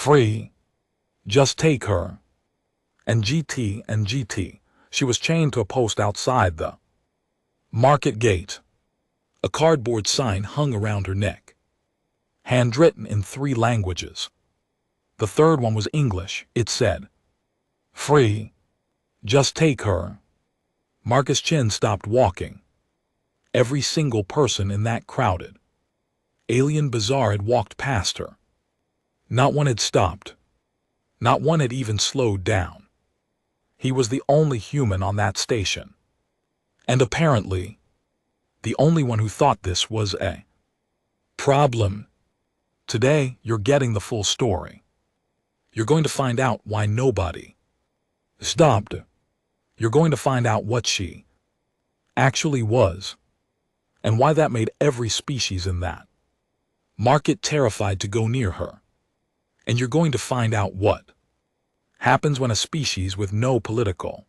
Free. Just take her. And GT. She was chained to a post outside the market gate. A cardboard sign hung around her neck, handwritten in 3 languages. The third one was English. It said, "Free. Just take her." Marcus Chen stopped walking. Every single person in that crowded alien bazaar had walked past her. Not one had stopped. Not one had even slowed down. He was the only human on that station. And apparently, the only one who thought this was a problem. Today, you're getting the full story. You're going to find out why nobody stopped. You're going to find out what she actually was, and why that made every species in that market terrified to go near her. And you're going to find out what happens when a species with no political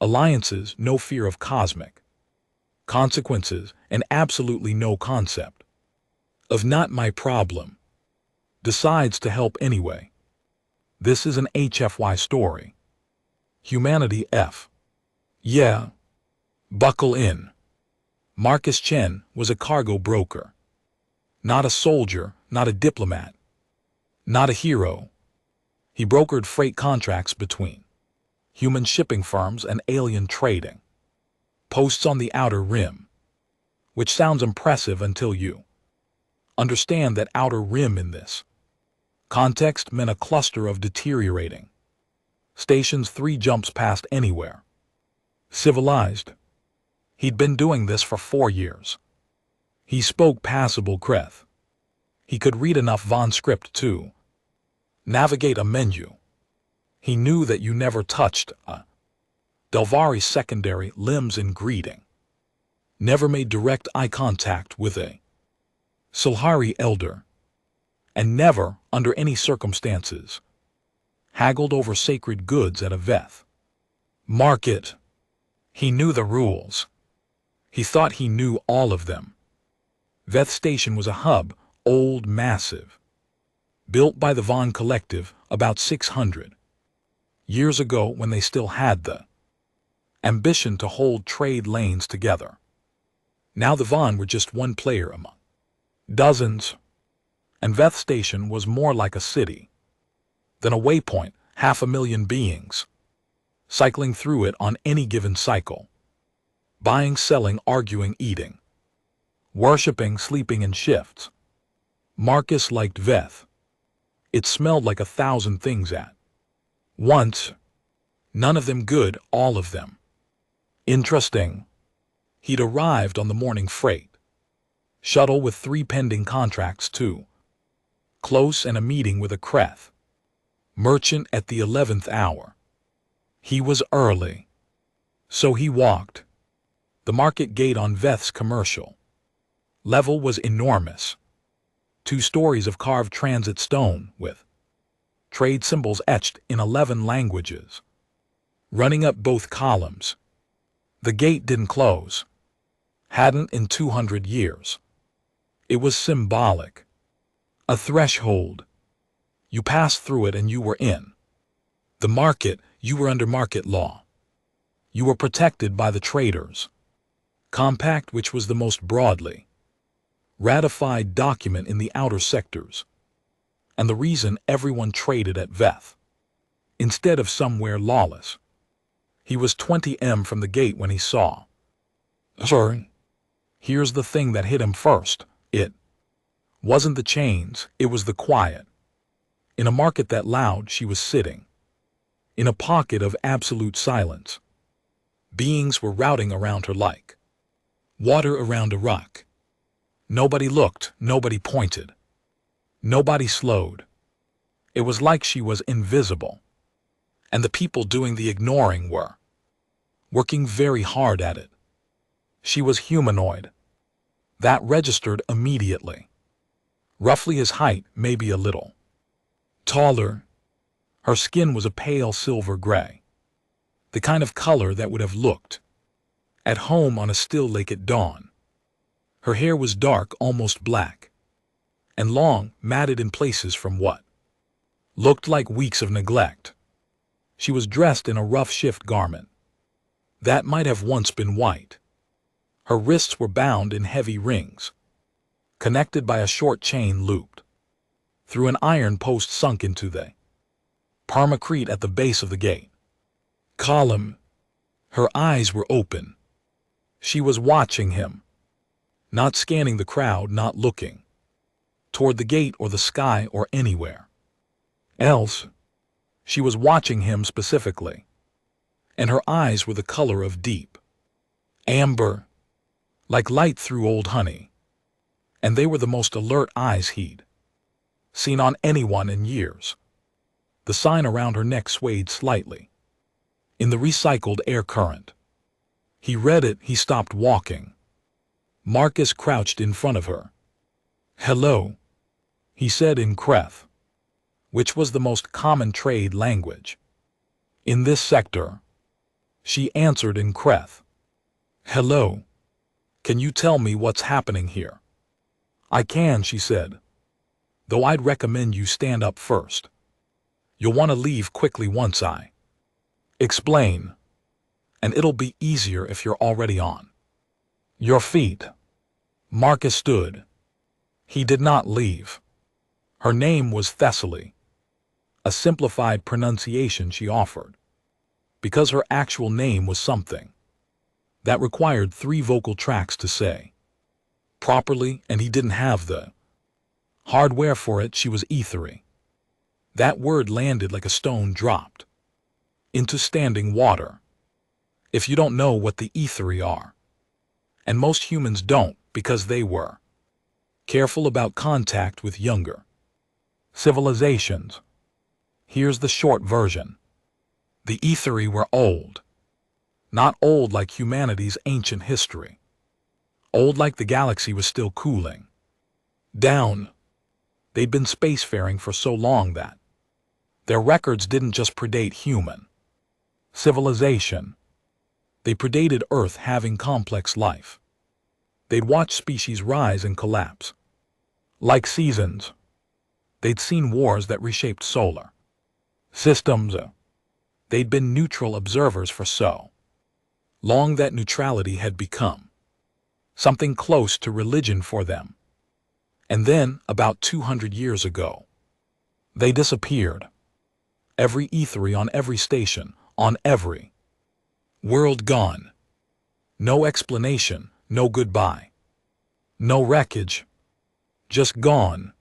alliances, no fear of cosmic consequences, and absolutely no concept of not my problem, decides to help anyway. This is an HFY story. Humanity F. Yeah. Buckle in. Marcus Chen was a cargo broker. Not a soldier, not a diplomat, not a hero. He brokered freight contracts between human shipping firms and alien trading posts on the outer rim, which sounds impressive until you understand that outer rim in this context meant a cluster of deteriorating stations 3 jumps past anywhere civilized. He'd been doing this for 4 years. He spoke passable Kreth. He could read enough Von script to navigate a menu. He knew that you never touched a Delvari secondary limbs in greeting. Never made direct eye contact with a Silhari elder. And never, under any circumstances, haggled over sacred goods at a Veth market. He knew the rules. He thought he knew all of them. Veth Station was a hub, old, massive, built by the Von Collective about 600 years ago when they still had the ambition to hold trade lanes together. Now the Von were just one player among dozens, and Veth Station was more like a city than a waypoint, 500,000 beings cycling through it on any given cycle, buying, selling, arguing, eating, worshipping, sleeping in shifts. Marcus liked Veth. It smelled like 1,000 things at once. None of them good, all of them interesting. He'd arrived on the morning freight shuttle with 3 pending contracts to close and a meeting with a Kreth merchant at the 11th hour. He was early, so he walked. The market gate on Veth's commercial level was enormous. 2 stories of carved transit stone with trade symbols etched in 11 languages, running up both columns. The gate didn't close. Hadn't in 200 years. It was symbolic. A threshold. You passed through it and you were in the market. You were under market law. You were protected by the traders compact, which was the most broadly ratified document in the outer sectors, and the reason everyone traded at Veth instead of somewhere lawless. He was 20 m from the gate when he saw. Sorry. Here's the thing that hit him first. It wasn't the chains, it was the quiet. In a market that loud, she was sitting in a pocket of absolute silence. Beings were routing around her like water around a rock. Nobody looked, nobody pointed, nobody slowed. It was like she was invisible, and the people doing the ignoring were working very hard at it. She was humanoid. That registered immediately. Roughly his height, maybe a little taller. Her skin was a pale silver gray, the kind of color that would have looked at home on a still lake at dawn. Her hair was dark, almost black, and long, matted in places from what Looked like weeks of neglect. She was dressed in a rough shift garment that might have once been white. Her wrists were bound in heavy rings, connected by a short chain looped through an iron post sunk into the permacrete at the base of the gate column. Her eyes were open. She was watching him, not scanning the crowd, not looking toward the gate or the sky or anywhere else. She was watching him specifically, and her eyes were the color of deep amber, like light through old honey, and they were the most alert eyes he'd seen on anyone in years. The sign around her neck swayed slightly in the recycled air current. He read it. He stopped walking. Marcus crouched in front of her. "Hello," he said in Creth, which was the most common trade language in this sector. She answered in Creth. "Hello. Can you tell me what's happening here?" "I can," she said, "though I'd recommend you stand up first. You'll want to leave quickly once I explain, and it'll be easier if you're already on your feet." Marcus stood. He did not leave. Her name was Thessaly, a simplified pronunciation she offered, because her actual name was something that required 3 vocal tracks to say properly, and he didn't have the hardware for it. She was Ethery. That word landed like a stone dropped into standing water. If you don't know what the Ethery are, and most humans don't because they were careful about contact with younger civilizations, here's the short version. The Ethery were old. Not old like humanity's ancient history. Old like the galaxy was still cooling down. They'd been spacefaring for so long that their records didn't just predate human civilization. They predated Earth having complex life. They'd watched species rise and collapse like seasons. They'd seen wars that reshaped solar systems. They'd been neutral observers for so long that neutrality had become something close to religion for them. And then, about 200 years ago, they disappeared. Every Ethery on every station, on every world gone. No explanation, no goodbye, no wreckage, just gone.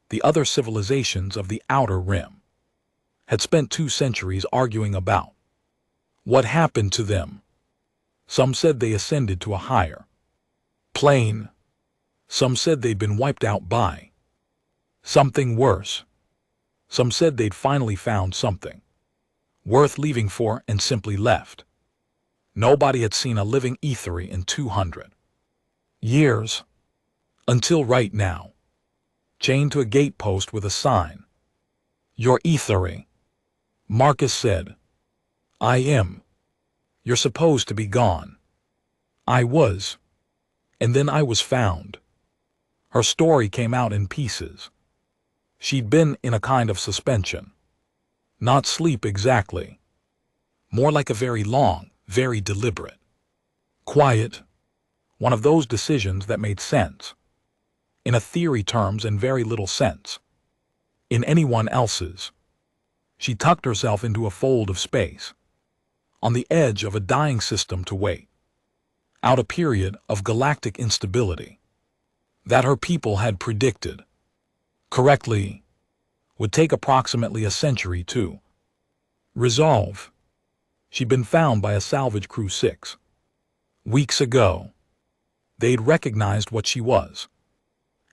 The other civilizations of the Outer Rim had spent 2 centuries arguing about what happened to them. Some said they ascended to a higher plane. Some said they'd been wiped out by something worse. Some said they'd finally found something worth leaving for and simply left. Nobody had seen a living Ethery in 200 years. Until right now. Chained to a gatepost with a sign. "You're Ethery," Marcus said. "I am. You're supposed to be gone." "I was. And then I was found." Her story came out in pieces. She'd been in a kind of suspension. Not sleep exactly. More like a very long, very deliberate, quiet, one of those decisions that made sense in a theory terms and very little sense in anyone else's. She tucked herself into a fold of space, on the edge of a dying system to wait out a period of galactic instability that her people had predicted correctly would take approximately a century to resolve. She'd been found by a salvage crew 6 weeks ago. They'd recognized what she was,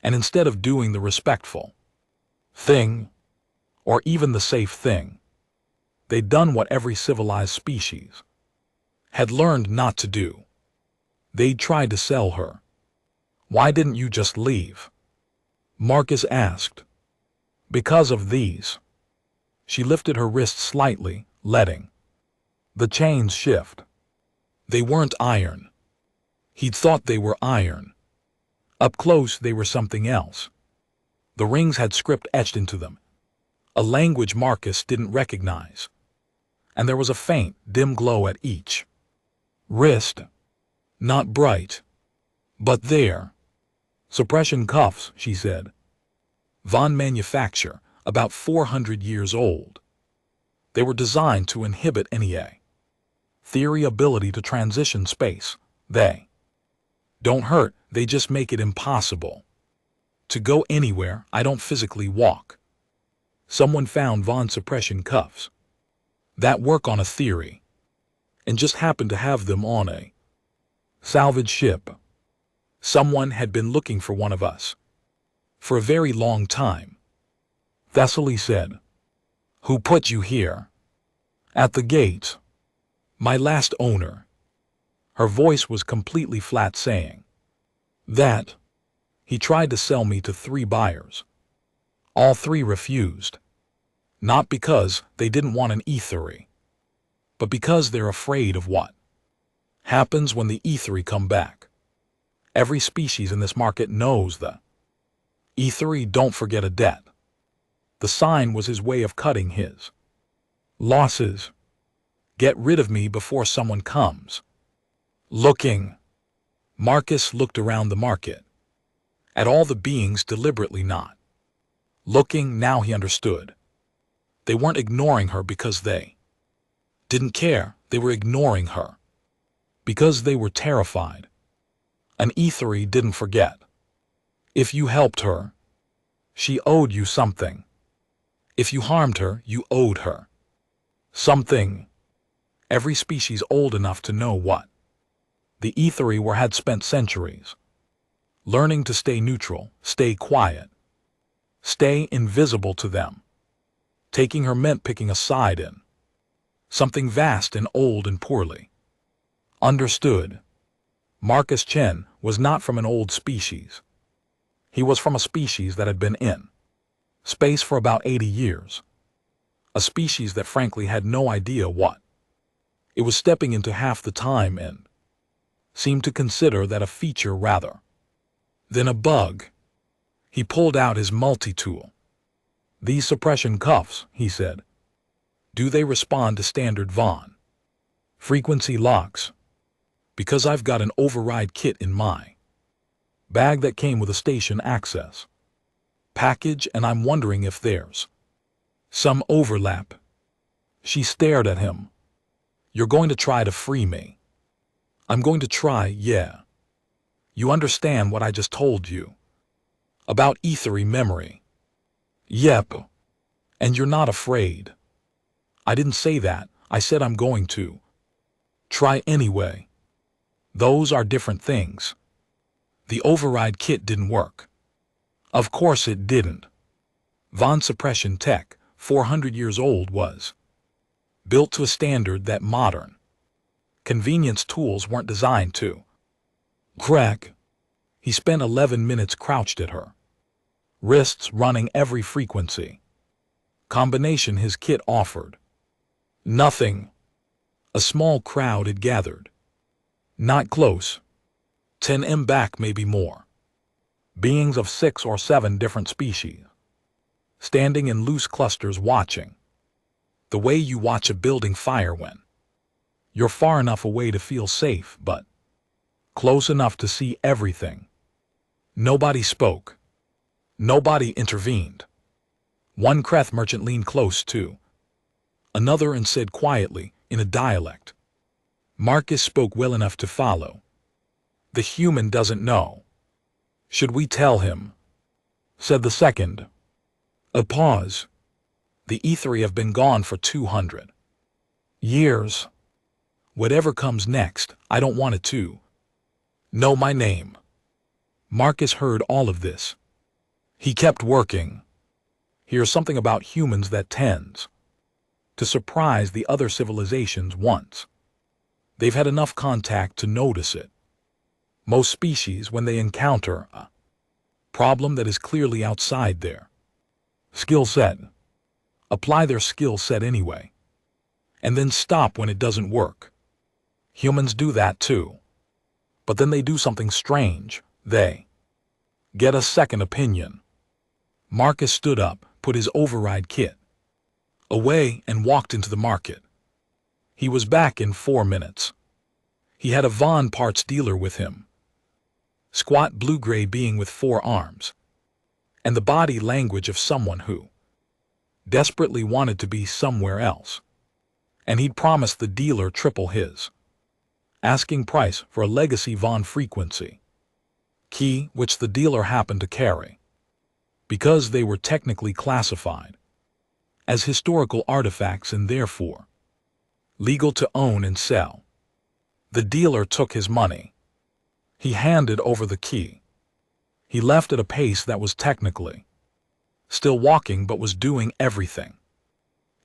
and instead of doing the respectful thing, or even the safe thing, they'd done what every civilized species had learned not to do. They'd tried to sell her. "Why didn't you just leave?" Marcus asked. "Because of these." She lifted her wrist slightly, letting the chains shift. They weren't iron. He'd thought they were iron. Up close they were something else. The rings had script etched into them. a language Marcus didn't recognize, and there was a faint, dim glow at each wrist. Not bright, but there. Suppression cuffs, she said. Von manufacture, about 400 years old. They were designed to inhibit NEA. Theory ability to transition space. They don't hurt, they just make it impossible to go anywhere. I don't physically walk. Someone found Von suppression cuffs that work on a theory, and just happened to have them on a salvage ship. Someone had been looking for one of us for a very long time. Thessaly said. Who put you here? At the gate. My last owner. Her voice was completely flat, saying that he tried to sell me to 3 buyers. All 3 refused. Not because they didn't want an E3, but because they're afraid of what happens when the E3 come back. Every species in this market knows the E3 don't forget a debt. The sign was his way of cutting his losses. Get rid of me before someone comes looking. Marcus looked around the market at all the beings deliberately not looking. Now he understood. They weren't ignoring her because they didn't care. They were ignoring her because they were terrified. An E3 didn't forget. If you helped her, she owed you something. If you harmed her, you owed her something. Every species old enough to know what the E3 had spent centuries learning to stay neutral, stay quiet, stay invisible to them. Taking her meant picking a side in something vast and old and poorly understood. Marcus Chen was not from an old species. He was from a species that had been in space for about 80 years. A species that frankly had no idea what it was stepping into half the time and seemed to consider that a feature rather than a bug. He pulled out his multi-tool. These suppression cuffs, he said. Do they respond to standard Von frequency locks? Because I've got an override kit in my bag that came with a station access package, and I'm wondering if there's some overlap. She stared at him. You're going to try to free me? I'm going to try, yeah. You understand what I just told you about E3 memory? Yep. And you're not afraid? I didn't say that. I said I'm going to try anyway. Those are different things. The override kit didn't work. Of course it didn't. Von suppression tech, 400 years old, was built to a standard that modern convenience tools weren't designed to crack. He spent 11 minutes crouched at her wrists, running every frequency combination his kit offered. Nothing. A small crowd had gathered. Not close. 10 back, maybe more. Beings of 6 or 7 different species, standing in loose clusters watching. The way you watch a building fire when you're far enough away to feel safe, but close enough to see everything. Nobody spoke. Nobody intervened. One Kreth merchant leaned close to another and said quietly, in a dialect Marcus spoke well enough to follow. The human doesn't know. Should we tell him? Said the second. A pause. The E3 have been gone for 200 years. Whatever comes next, I don't want it to know my name. Marcus heard all of this. He kept working. Here's something about humans that tends to surprise the other civilizations once they've had enough contact to notice it. Most species, when they encounter a problem that is clearly outside their skill set, apply their skill set anyway, and then stop when it doesn't work. Humans do that too. But then they do something strange. They get a second opinion. Marcus stood up, put his override kit away and walked into the market. He was back in 4 minutes. He had a Von parts dealer with him. Squat blue-gray being with 4 arms. And the body language of someone who desperately wanted to be somewhere else. And he'd promised the dealer triple his asking price for a legacy Von frequency key which the dealer happened to carry, because they were technically classified as historical artifacts and therefore legal to own and sell. The dealer took his money. He handed over the key. He left at a pace that was technically still walking but was doing everything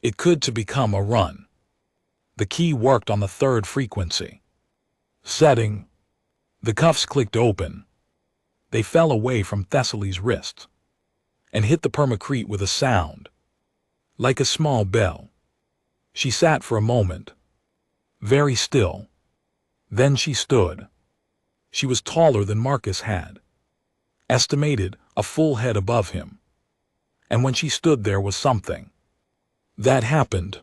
it could to become a run. The key worked on the 3rd frequency setting. The cuffs clicked open. They fell away from Thessaly's wrists and hit the permacrete with a sound like a small bell. She sat for a moment, very still. Then she stood. She was taller than Marcus had estimated, a full head above him. And when she stood there was something that happened,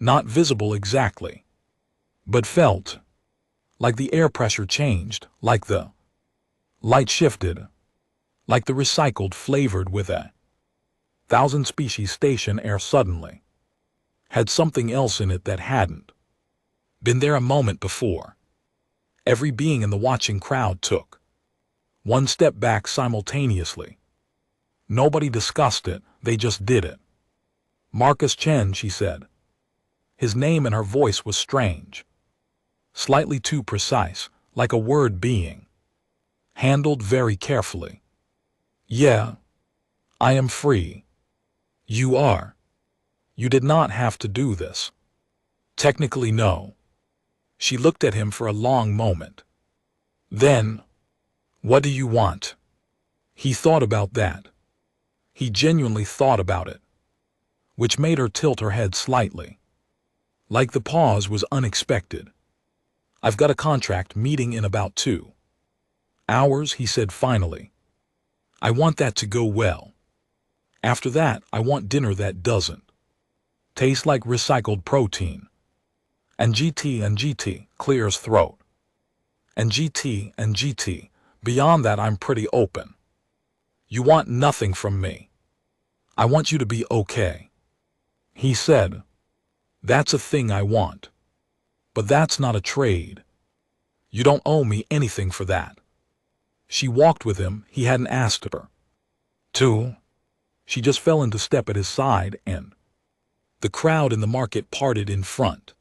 not visible exactly, but felt like the air pressure changed, like the light shifted, like the recycled flavored with a 1,000 species station air suddenly had something else in it that hadn't been there a moment before. Every being in the watching crowd took one step back simultaneously. Nobody discussed it, they just did it. Marcus Chen, she said. His name and her voice was strange, slightly too precise, like a word being handled very carefully. Yeah, I am free. You are. You did not have to do this. Technically, no. She looked at him for a long moment. Then, what do you want? He thought about that. He genuinely thought about it, which made her tilt her head slightly. Like the pause was unexpected. I've got a contract meeting in about 2 hours, he said finally. I want that to go well. After that, I want dinner that doesn't taste like recycled protein. And GT, clears throat. And GT, beyond that I'm pretty open. You want nothing from me. I want you to be okay. He said, that's a thing I want. But that's not a trade. You don't owe me anything for that. She walked with him, he hadn't asked her to. She just fell into step at his side and the crowd in the market parted in front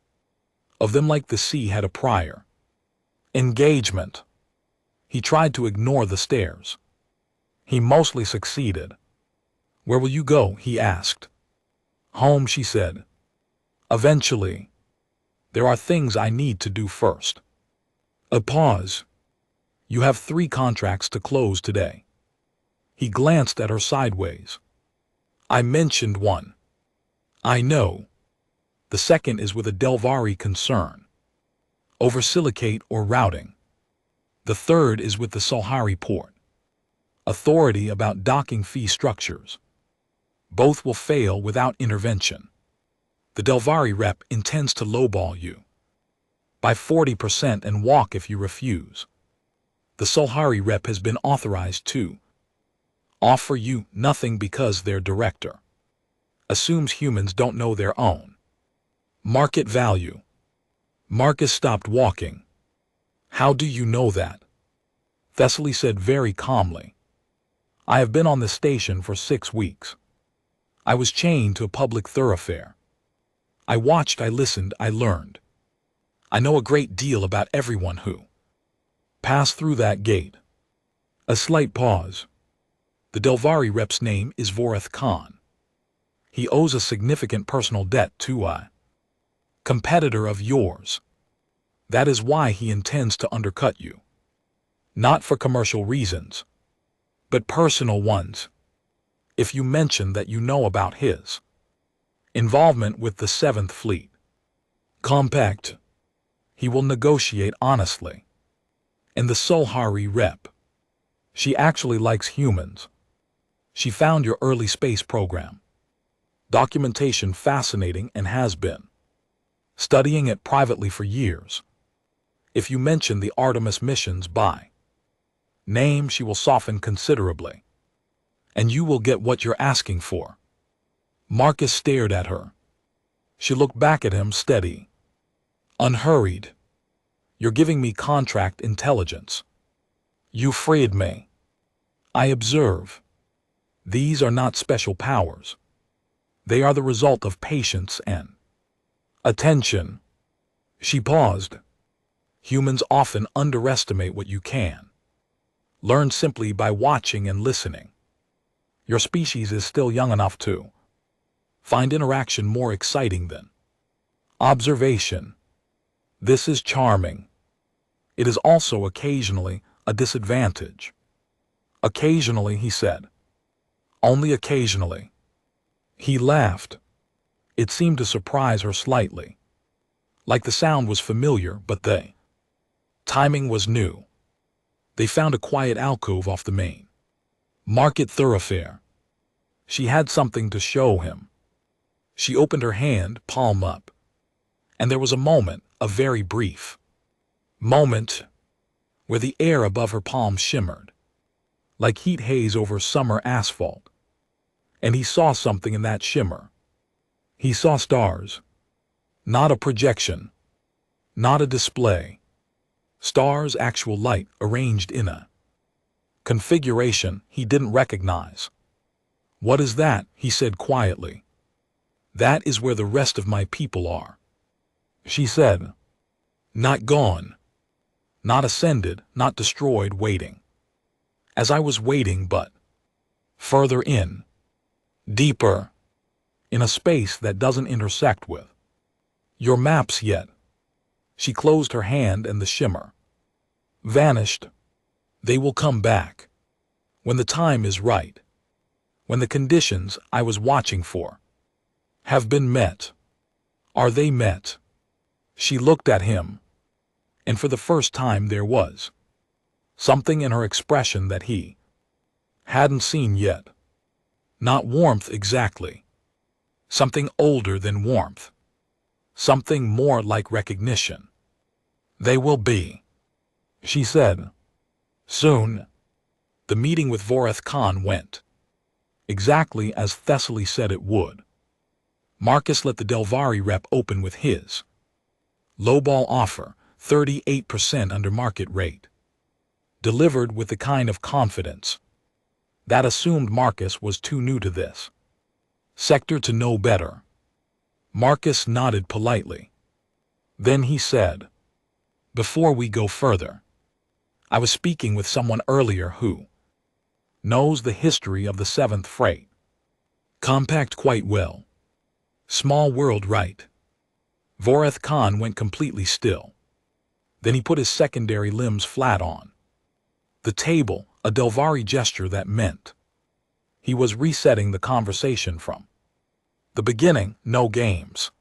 of them like the sea had a prior engagement. He tried to ignore the stares. He mostly succeeded. Where will you go? He asked. Home, she said. Eventually. There are things I need to do first. A pause. You have 3 contracts to close today. He glanced at her sideways. I mentioned one. I know. The second is with a Delvari concern, over silicate or routing. The third is with the Solhari port authority about docking fee structures. Both will fail without intervention. The Delvari rep intends to lowball you by 40% and walk if you refuse. The Solhari rep has been authorized to offer you nothing because their director assumes humans don't know their own market value. Marcus stopped walking. How do you know that? Thessaly said very calmly. I have been on the station for 6 weeks. I was chained to a public thoroughfare. I watched, I listened, I learned. I know a great deal about everyone who passed through that gate. A slight pause. The Delvari rep's name is Voreth Khan. He owes a significant personal debt to a competitor of yours. That is why he intends to undercut you. Not for commercial reasons, but personal ones. If you mention that you know about his involvement with the 7th Fleet Compact, he will negotiate honestly. And the Solhari rep, she actually likes humans. She found your early space program Documentation fascinating and has been. Studying it privately for years. If you mention the Artemis missions by name, she will soften considerably. And you will get what you're asking for. Marcus stared at her. She looked back at him steady, unhurried. You're giving me contract intelligence. You freed me. I observe. These are not special powers. They are the result of patience and attention. She paused. Humans often underestimate what you can learn simply by watching and listening. Your species is still young enough to find interaction more exciting than observation. This is charming. It is also occasionally a disadvantage. Occasionally, he said. Only occasionally. He laughed. It seemed to surprise her slightly. Like the sound was familiar, but the timing was new. They found a quiet alcove off the main market thoroughfare. She had something to show him. She opened her hand, palm up. And there was a moment, a very brief moment, where the air above her palm shimmered, like heat haze over summer asphalt. And he saw something in that shimmer. He saw stars. Not a projection. Not a display. Stars, actual light, arranged in a configuration he didn't recognize. What is that? He said quietly. That is where the rest of my people are. She said. Not gone. Not ascended, not destroyed, waiting. As I was waiting, but further in. Deeper. In a space that doesn't intersect with your maps yet. She closed her hand and the shimmer vanished. They will come back. When the time is right. When the conditions I was watching for have been met. Are they met? She looked at him. And for the first time there was something in her expression that he hadn't seen yet. Not warmth exactly. Something older than warmth. Something more like recognition. They will be, she said. Soon. The meeting with Voreth Khan went exactly as Thessaly said it would. Marcus let the Delvari rep open with his lowball offer, 38% under market rate. Delivered with the kind of confidence that assumed Marcus was too new to this sector to know better. Marcus nodded politely. Then he said, before we go further, I was speaking with someone earlier who knows the history of the 7th Freight Compact quite well. Small world, right? Voreth Khan went completely still. Then he put his secondary limbs flat on the table, a Delvari gesture that meant he was resetting the conversation from the beginning. No games.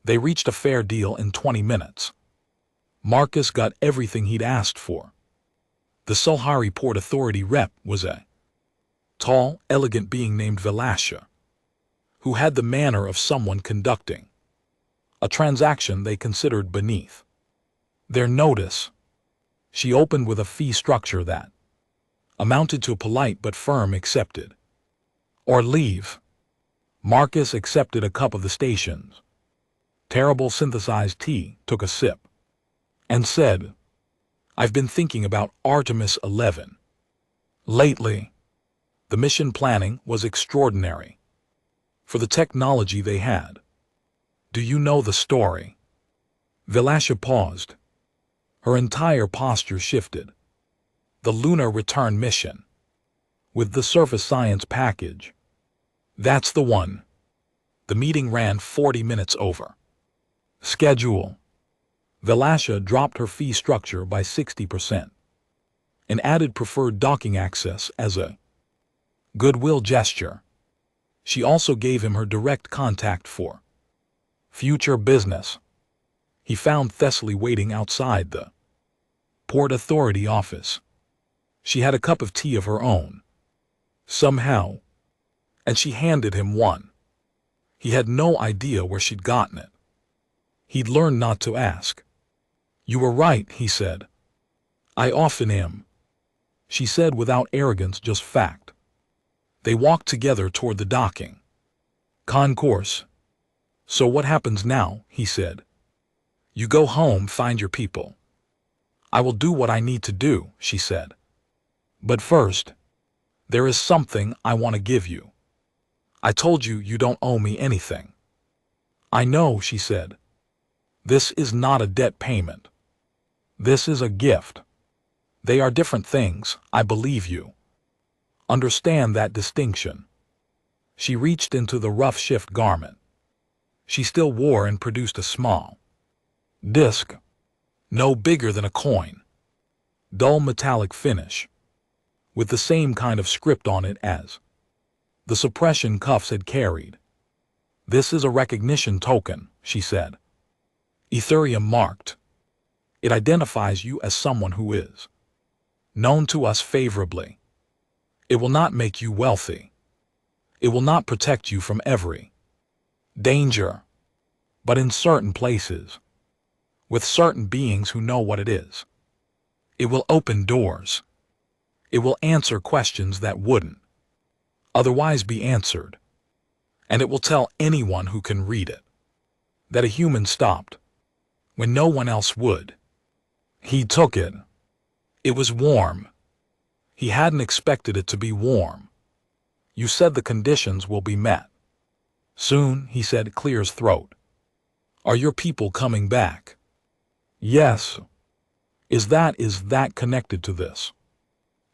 They reached a fair deal in 20 minutes. Marcus got everything he'd asked for. The Sulhari Port Authority rep was a tall, elegant being named Velasha, who had the manner of someone conducting a transaction they considered beneath their notice. She opened with a fee structure that amounted to a polite but firm accepted. Or leave. Marcus accepted a cup of the station's terrible synthesized tea, took a sip, and said, I've been thinking about Artemis 11. Lately, the mission planning was extraordinary. For the technology they had. Do you know the story? Velasha paused. Her entire posture shifted. The lunar return mission. With the surface science package. That's the one. The meeting ran 40 minutes over schedule. Velasha dropped her fee structure by 60% and added preferred docking access as a goodwill gesture. She also gave him her direct contact for future business. He found Thessaly waiting outside the Port Authority office. She had a cup of tea of her own. Somehow. And she handed him one. He had no idea where she'd gotten it. He'd learned not to ask. "You were right," he said. "I often am," she said without arrogance, just fact. They walked together toward the docking concourse. "So what happens now?" he said. "You go home, find your people." "I will do what I need to do," she said. "But first, there is something I want to give you. I told you you don't owe me anything." "I know," she said. "This is not a debt payment. This is a gift. They are different things, I believe you. Understand that distinction." She reached into the rough shift garment she still wore and produced a small disc, no bigger than a coin, dull metallic finish, with the same kind of script on it as the suppression cuffs had carried. "This is a recognition token," she said. "Ethereum marked. It identifies you as someone who is known to us favorably. It will not make you wealthy. It will not protect you from every danger. But in certain places, with certain beings who know what it is, it will open doors. It will answer questions that wouldn't otherwise be answered. And it will tell anyone who can read it that a human stopped when no one else would. He took it. It was warm. He hadn't expected it to be warm. You said the conditions will be met soon," he said, clear as throat. "Are your people coming back?" "Yes." Is that connected to this?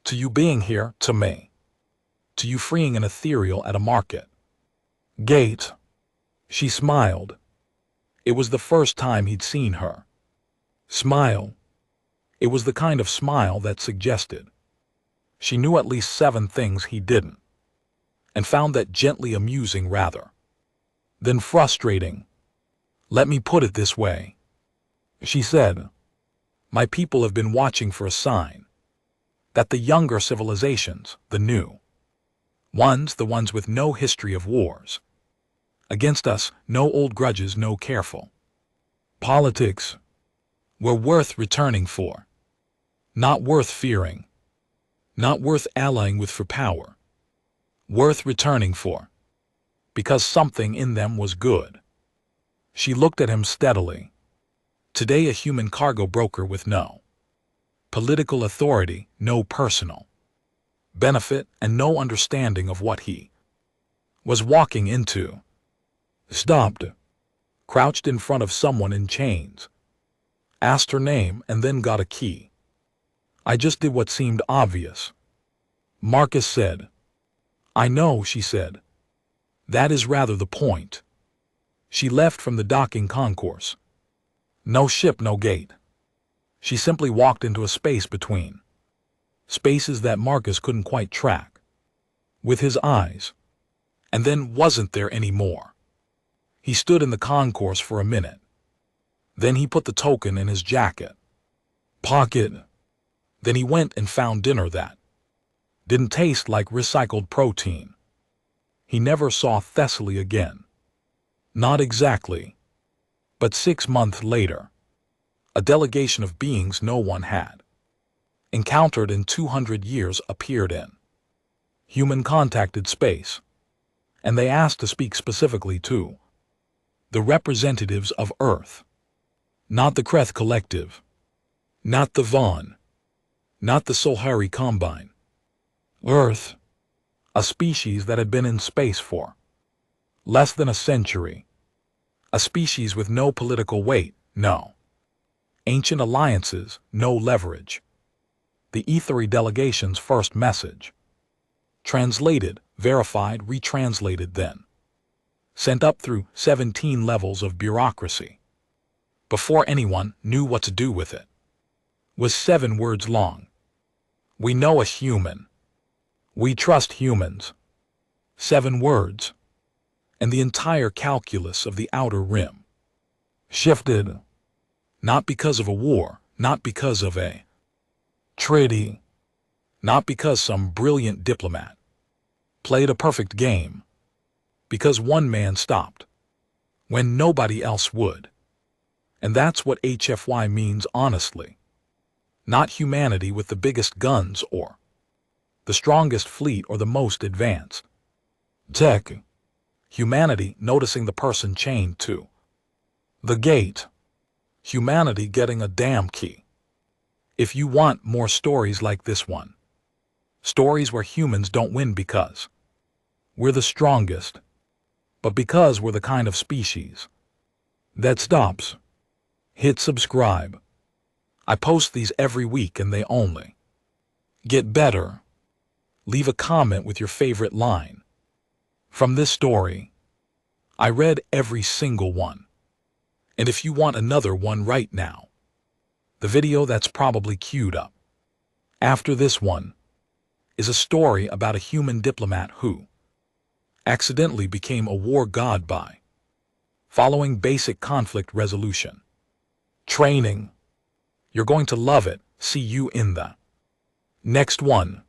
To you being here, to me? To you freeing an ethereal at a market gate?" She smiled. It was the first time he'd seen her smile. It was the kind of smile that suggested she knew at least 7 things he didn't, and found that gently amusing rather than frustrating. "Let me put it this way," she said. "My people have been watching for a sign that the younger civilizations, the new ones, the ones with no history of wars against us, no old grudges, no careful politics, were worth returning for, not worth fearing, not worth allying with for power, worth returning for, because something in them was good." She looked at him steadily. Today a human cargo broker with no political authority, no personal benefit, and no understanding of what he was walking into. Stopped, crouched in front of someone in chains, asked her name, and then got a key. "I just did what seemed obvious," Marcus said. "I know," she said. "That is rather the point." She left from the docking concourse. No ship, no gate. She simply walked into a space between spaces that Marcus couldn't quite track with his eyes. And then wasn't there any more? He stood in the concourse for a minute. Then he put the token in his jacket pocket. Then he went and found dinner that didn't taste like recycled protein. He never saw Thessaly again. Not exactly. But 6 months later, a delegation of beings no one had encountered in 200 years appeared in human-contacted space, and they asked to speak specifically to the representatives of Earth. Not the Kreth Collective, not the Vaughn, not the Solhari Combine. Earth, a species that had been in space for less than a century. A species with no political weight, no ancient alliances, no leverage. The Ethery delegation's first message. Translated, verified, retranslated, then sent up through 17 levels of bureaucracy before anyone knew what to do with it. Was 7 words long. "We know a human. We trust humans." 7 words. And the entire calculus of the outer rim shifted. Not because of a war, not because of a treaty, not because some brilliant diplomat played a perfect game. because one man stopped when nobody else would. And that's what HFY means, honestly. Not humanity with the biggest guns or the strongest fleet or the most advanced tech. Humanity noticing the person chained to the gate. Humanity getting a damn key. If you want more stories like this one, stories where humans don't win because we're the strongest, but because we're the kind of species that stops, hit subscribe. I post these every week and they only get better. Leave a comment with your favorite line from this story. I read every single one. And if you want another one right now, the video that's probably queued up after this one is a story about a human diplomat who accidentally became a war god by following basic conflict resolution training. You're going to love it. See you in the next one.